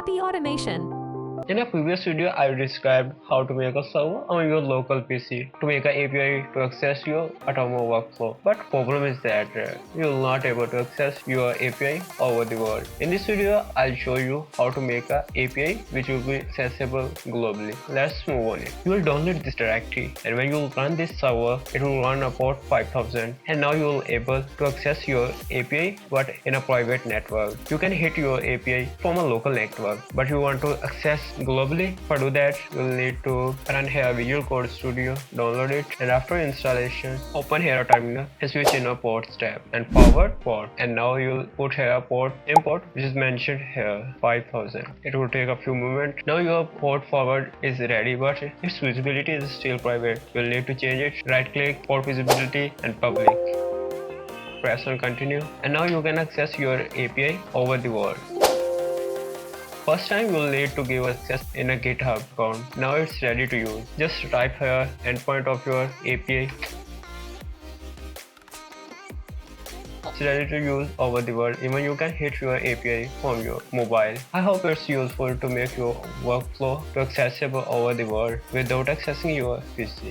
happy automation. In a previous video, I described how to make a server on your local PC to make an API to access your Automa workflow. But problem is that you will not able to access your API over the world. In this video, I'll show you how to make an API which will be accessible globally. Let's move on it. You will download this directory, and when you run this server, it will run about 5000, and now you will able to access your API but in a private network. You can hit your API from a local network, but you want to access globally. For do that, you'll need to run here Visual Code Studio, download it, and after installation, open here a terminal and switch in a ports tab and forward port. And now you'll put here a port import which is mentioned here 5000. It will take a few moments. Now your port forward is ready, but its visibility is still private. You'll need to change it. Right click, port visibility and public. Press on continue, and now you can access your API over the world. First time you will need to give access in a GitHub account. Now it's ready to use. Just type here endpoint of your API. It's ready to use over the world. Even you can hit your API from your mobile. I hope it's useful to make your workflow accessible over the world without accessing your PC.